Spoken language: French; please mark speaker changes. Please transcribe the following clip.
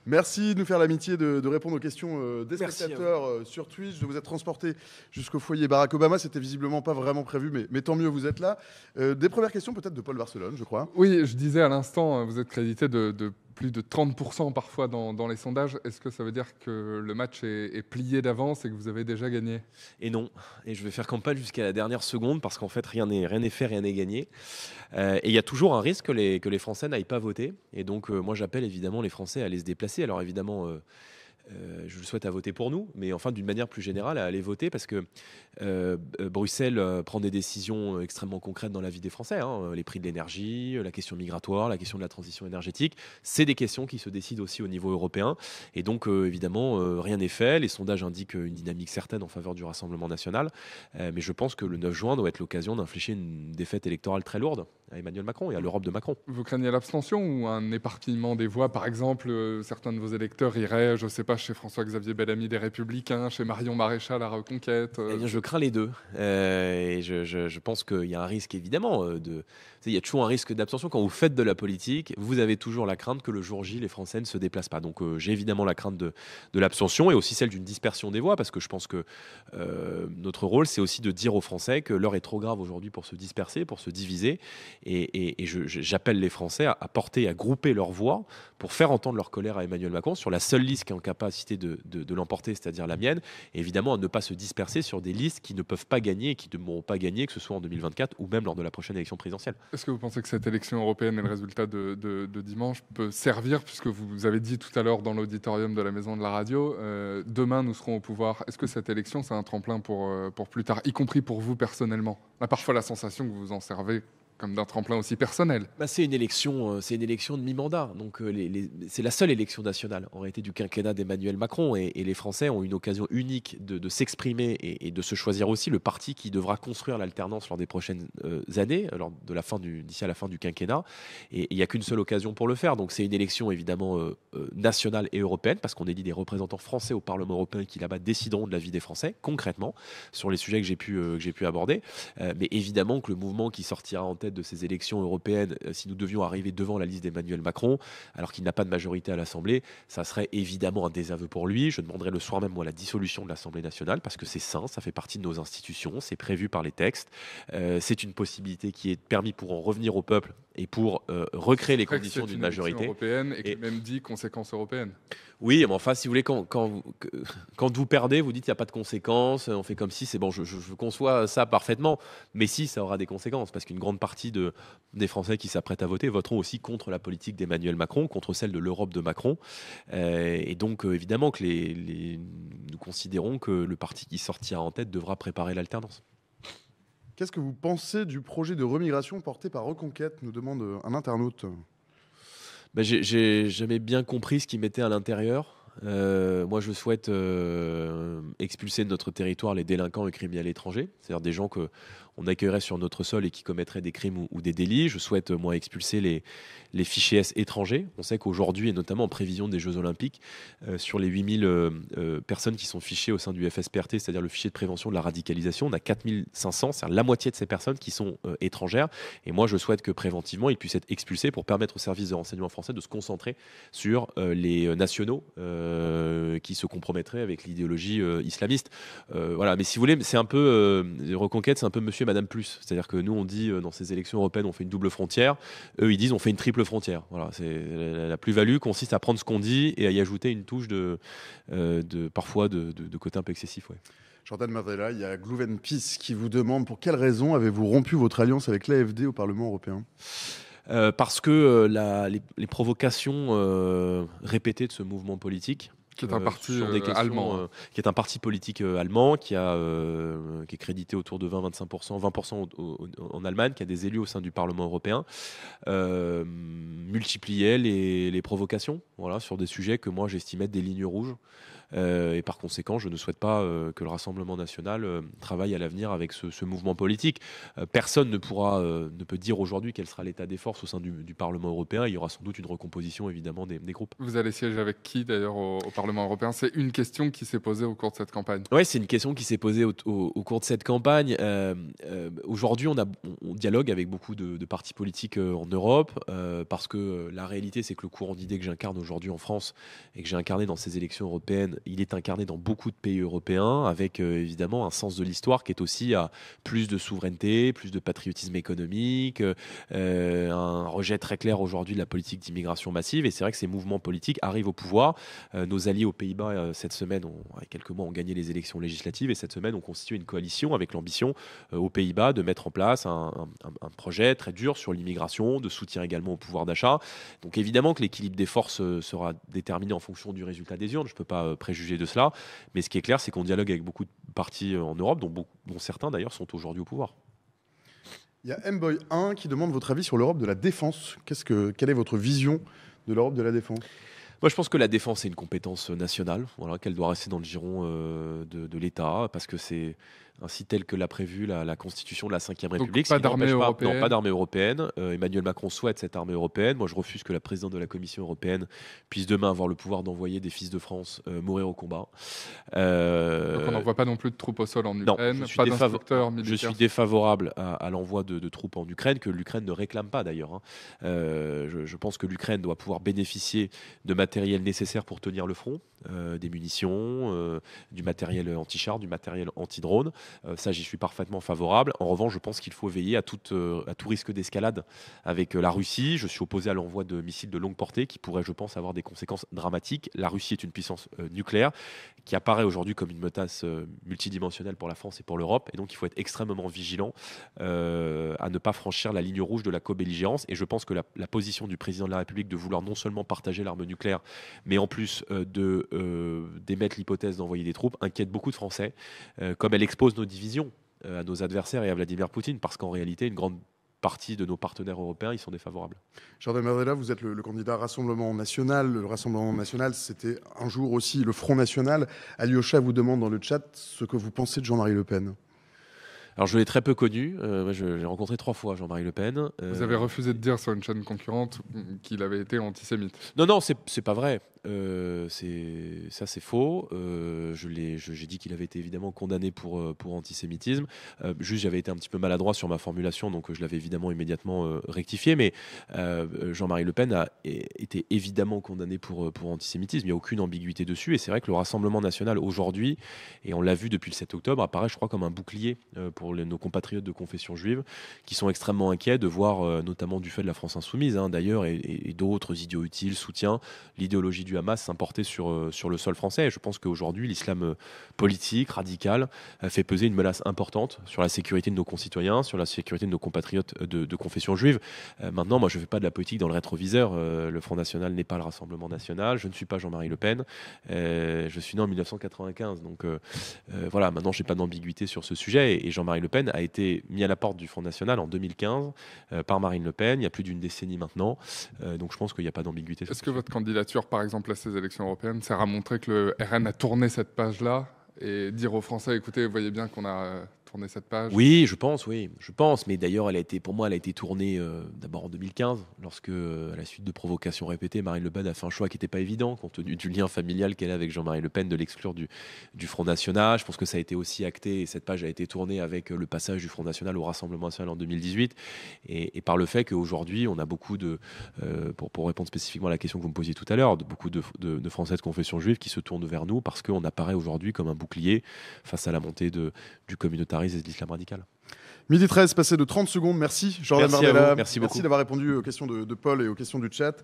Speaker 1: Merci de nous faire l'amitié de répondre aux questions des
Speaker 2: Merci à vous.
Speaker 1: spectateurs sur Twitch. De vous être transporté jusqu'au foyer Barack Obama. C'était visiblement pas vraiment prévu, mais tant mieux, vous êtes là. Des premières questions peut-être de Paul Barcelone, je crois.
Speaker 3: Oui, je disais à l'instant, vous êtes crédité de plus de 30% parfois dans les sondages. Est-ce que ça veut dire que le match est plié d'avance et que vous avez déjà gagné?
Speaker 2: Et non, et je vais faire campagne jusqu'à la dernière seconde parce qu'en fait rien n'est fait, rien n'est gagné. Et il y a toujours un risque que les Français n'aillent pas voter. Et donc moi j'appelle évidemment les Français à aller se déplacer. Alors évidemment, je le souhaite à voter pour nous, mais enfin d'une manière plus générale à aller voter parce que Bruxelles prend des décisions extrêmement concrètes dans la vie des Français. Les prix de l'énergie, la question migratoire, la question de la transition énergétique, c'est des questions qui se décident aussi au niveau européen. Et donc évidemment, rien n'est fait. Les sondages indiquent une dynamique certaine en faveur du Rassemblement national. Mais je pense que le 9 juin doit être l'occasion d'infliger une défaite électorale très lourde à Emmanuel Macron et à l'Europe de Macron.
Speaker 3: Vous craignez l'abstention ou un éparpillement des voix? Par exemple, certains de vos électeurs iraient, je ne sais pas, chez François-Xavier Bellamy des Républicains, chez Marion Maréchal à Reconquête.
Speaker 2: Eh bien, je crains les deux. Et je pense qu'il y a un risque, évidemment, il y a toujours un risque d'abstention. Quand vous faites de la politique, vous avez toujours la crainte que le jour J, les Français ne se déplacent pas. Donc, j'ai évidemment la crainte de l'abstention et aussi celle d'une dispersion des voix, parce que je pense que notre rôle, c'est aussi de dire aux Français que l'heure est trop grave aujourd'hui pour se disperser, pour se diviser. Et j'appelle les Français à porter, à grouper leurs voix pour faire entendre leur colère à Emmanuel Macron sur la seule liste qui est en capacité de l'emporter, c'est-à-dire la mienne. Et évidemment, à ne pas se disperser sur des listes qui ne peuvent pas gagner et qui ne pourront pas gagner, que ce soit en 2024 ou même lors de la prochaine élection présidentielle.
Speaker 3: Est-ce que vous pensez que cette élection européenne et le résultat de dimanche peut servir, puisque vous avez dit tout à l'heure dans l'auditorium de la Maison de la Radio, demain nous serons au pouvoir. Est-ce que cette élection, c'est un tremplin pour plus tard, y compris pour vous personnellement? On a parfois la sensation que vous vous en servez comme d'un tremplin aussi personnel.
Speaker 2: C'est une élection de mi-mandat. Donc c'est la seule élection nationale en réalité du quinquennat d'Emmanuel Macron. Et les Français ont une occasion unique de s'exprimer et de se choisir aussi le parti qui devra construire l'alternance lors des prochaines années, d'ici à la fin du quinquennat. Et il n'y a qu'une seule occasion pour le faire. Donc c'est une élection évidemment nationale et européenne, parce qu'on élit des représentants français au Parlement européen qui là-bas décideront de la vie des Français, concrètement, sur les sujets que j'ai pu aborder. Mais évidemment que le mouvement qui sortira en tête de ces élections européennes, si nous devions arriver devant la liste d'Emmanuel Macron, alors qu'il n'a pas de majorité à l'Assemblée, ça serait évidemment un désaveu pour lui. Je demanderai le soir même, moi, la dissolution de l'Assemblée nationale, parce que c'est sain, ça fait partie de nos institutions, c'est prévu par les textes. C'est une possibilité qui est permise pour en revenir au peuple et pour recréer les conditions d'une majorité.
Speaker 3: Européenne et qui même dit conséquences européennes.
Speaker 2: Oui, mais enfin, si vous voulez, quand vous perdez, vous dites qu'il n'y a pas de conséquences, on fait comme si c'est bon, je conçois ça parfaitement, mais si, ça aura des conséquences, parce qu'une grande partie des Français qui s'apprêtent à voter voteront aussi contre la politique d'Emmanuel Macron, contre celle de l'Europe de Macron, et donc évidemment que nous considérons que le parti qui sortira en tête devra préparer l'alternance.
Speaker 1: Qu'est-ce que vous pensez du projet de remigration porté par Reconquête, nous demande un internaute.
Speaker 2: J'ai jamais bien compris ce qu'ils mettaient à l'intérieur. Moi, je souhaite expulser de notre territoire les délinquants et criminels étrangers, c'est-à-dire des gens qu'on accueillerait sur notre sol et qui commettraient des crimes ou des délits. Je souhaite, moi, expulser les fichiers S étrangers. On sait qu'aujourd'hui, et notamment en prévision des Jeux Olympiques, sur les 8000 personnes qui sont fichées au sein du FSPRT, c'est-à-dire le fichier de prévention de la radicalisation, on a 4500, c'est-à-dire la moitié de ces personnes qui sont étrangères. Et moi, je souhaite que préventivement, ils puissent être expulsés pour permettre aux services de renseignement français de se concentrer sur les nationaux qui se compromettraient avec l'idéologie islamiste. Voilà. Mais si vous voulez, c'est un peu Reconquête, c'est un peu Monsieur et Madame Plus. C'est-à-dire que nous, on dit dans ces élections européennes, on fait une double frontière. Eux, ils disent on fait une triple frontière. Voilà. C'est la plus-value consiste à prendre ce qu'on dit et à y ajouter une touche parfois de côté un peu excessif. Ouais.
Speaker 1: Jordan Mavella, il y a Glouven Peace qui vous demande pour quelle raison avez-vous rompu votre alliance avec l'AfD au Parlement européen?
Speaker 2: Parce que les provocations répétées de ce mouvement politique,
Speaker 3: qui est un parti allemand,
Speaker 2: qui est un parti politique allemand, qui est crédité autour de 20-25%, 20% en Allemagne, qui a des élus au sein du Parlement européen, multipliait les provocations, voilà, sur des sujets que moi j'estimais être des lignes rouges. Et par conséquent, je ne souhaite pas que le Rassemblement national travaille à l'avenir avec ce mouvement politique. Personne ne peut dire aujourd'hui quel sera l'état des forces au sein du Parlement européen. Il y aura sans doute une recomposition évidemment des groupes.
Speaker 3: Vous allez siéger avec qui d'ailleurs au Parlement Parlement européen. C'est une question qui s'est posée au cours de cette campagne.
Speaker 2: Oui, c'est une question qui s'est posée au cours de cette campagne. Aujourd'hui, on dialogue avec beaucoup de partis politiques en Europe parce que la réalité, c'est que le courant d'idées que j'incarne aujourd'hui en France et que j'ai incarné dans ces élections européennes, il est incarné dans beaucoup de pays européens avec évidemment un sens de l'histoire qui est aussi à plus de souveraineté, plus de patriotisme économique, un rejet très clair aujourd'hui de la politique d'immigration massive. Et c'est vrai que ces mouvements politiques arrivent au pouvoir. Nos alliés aux Pays-Bas, cette semaine, il y a quelques mois, ont gagné les élections législatives. Et cette semaine, ont constitué une coalition avec l'ambition aux Pays-Bas de mettre en place un projet très dur sur l'immigration, de soutien également au pouvoir d'achat. Donc évidemment que l'équilibre des forces sera déterminé en fonction du résultat des urnes. Je ne peux pas préjuger de cela. Mais ce qui est clair, c'est qu'on dialogue avec beaucoup de partis en Europe, dont certains d'ailleurs sont aujourd'hui au pouvoir.
Speaker 1: Il y a Mboy 1 qui demande votre avis sur l'Europe de la défense. Quelle est votre vision de l'Europe de la défense ?
Speaker 2: Moi, je pense que la défense est une compétence nationale, voilà, qu'elle doit rester dans le giron de l'État, parce que c'est ainsi tel que l'a prévu la Constitution de la Ve République.
Speaker 3: Pas d'armée européenne.
Speaker 2: Non, pas d'armée européenne. Emmanuel Macron souhaite cette armée européenne. Moi, je refuse que la présidente de la Commission européenne puisse demain avoir le pouvoir d'envoyer des fils de France mourir au combat.
Speaker 3: Donc on n'envoie pas non plus de troupes au sol en Ukraine,
Speaker 2: non,
Speaker 3: pas d'instructeurs militaires.
Speaker 2: Je suis défavorable à l'envoi de troupes en Ukraine, que l'Ukraine ne réclame pas d'ailleurs. Je pense que l'Ukraine doit pouvoir bénéficier de matériel nécessaire pour tenir le front, des munitions, du matériel anti-char, du matériel anti-drone. Ça, j'y suis parfaitement favorable. En revanche, je pense qu'il faut veiller à tout risque d'escalade avec la Russie. Je suis opposé à l'envoi de missiles de longue portée qui pourraient, je pense, avoir des conséquences dramatiques. La Russie est une puissance nucléaire qui apparaît aujourd'hui comme une menace multidimensionnelle pour la France et pour l'Europe. Et donc, il faut être extrêmement vigilant à ne pas franchir la ligne rouge de la co-belligérance. Et je pense que la position du président de la République de vouloir non seulement partager l'arme nucléaire, mais en plus d'émettre l'hypothèse d'envoyer des troupes, inquiète beaucoup de Français, comme elle expose nos divisions à nos adversaires et à Vladimir Poutine, parce qu'en réalité, une grande partie de nos partenaires européens y sont défavorables.
Speaker 1: Jordan Bardella, vous êtes le candidat Rassemblement National. Le Rassemblement National, c'était un jour aussi le Front National. Alyosha vous demande dans le chat ce que vous pensez de Jean-Marie Le Pen.
Speaker 2: Alors, je l'ai très peu connu. J'ai rencontré 3 fois Jean-Marie Le Pen.
Speaker 3: Vous avez refusé de dire sur une chaîne concurrente qu'il avait été antisémite.
Speaker 2: Non, c'est pas vrai. C'est faux. J'ai dit qu'il avait été évidemment condamné pour antisémitisme. Juste, j'avais été un petit peu maladroit sur ma formulation, donc je l'avais évidemment immédiatement rectifié. Mais Jean-Marie Le Pen a été évidemment condamné pour antisémitisme. Il n'y a aucune ambiguïté dessus. Et c'est vrai que le Rassemblement national aujourd'hui, et on l'a vu depuis le 7 octobre, apparaît, je crois, comme un bouclier pour nos compatriotes de confession juive, qui sont extrêmement inquiets de voir, notamment du fait de la France insoumise, d'ailleurs, et d'autres idiots utiles, soutien l'idéologie du Hamas s'importer sur le sol français. Et je pense qu'aujourd'hui, l'islam politique, radical, fait peser une menace importante sur la sécurité de nos concitoyens, sur la sécurité de nos compatriotes de confession juive. Maintenant, moi, je ne fais pas de la politique dans le rétroviseur. Le Front National n'est pas le Rassemblement National. Je ne suis pas Jean-Marie Le Pen. Je suis né en 1995. Donc voilà, maintenant, je n'ai pas d'ambiguïté sur ce sujet. Et Jean-Marie Le Pen a été mis à la porte du Front National en 2015 par Marine Le Pen, il y a plus d'une décennie maintenant. Donc je pense qu'il n'y a pas d'ambiguïté.
Speaker 3: Est-ce que votre candidature, par exemple, à ces élections européennes, sert à montrer que le RN a tourné cette page-là et dire aux Français, écoutez, vous voyez bien qu'on a tourné cette page?
Speaker 2: Oui, je pense. Mais d'ailleurs, pour moi, elle a été tournée d'abord en 2015, lorsque, à la suite de provocations répétées, Marine Le Pen a fait un choix qui n'était pas évident, compte tenu du lien familial qu'elle a avec Jean-Marie Le Pen, de l'exclure du Front National. Je pense que ça a été aussi acté, et cette page a été tournée avec le passage du Front National au Rassemblement National en 2018, et par le fait qu'aujourd'hui, on a beaucoup pour répondre spécifiquement à la question que vous me posiez tout à l'heure, beaucoup de Français de confession juive qui se tournent vers nous parce qu'on apparaît aujourd'hui comme un bouclier face à la montée du communautarisme et de l'islam radical.
Speaker 1: 12h13, passé de 30 secondes. Merci, Jordan Bardella.
Speaker 2: Merci beaucoup.
Speaker 1: Merci d'avoir répondu aux questions de Paul et aux questions du chat.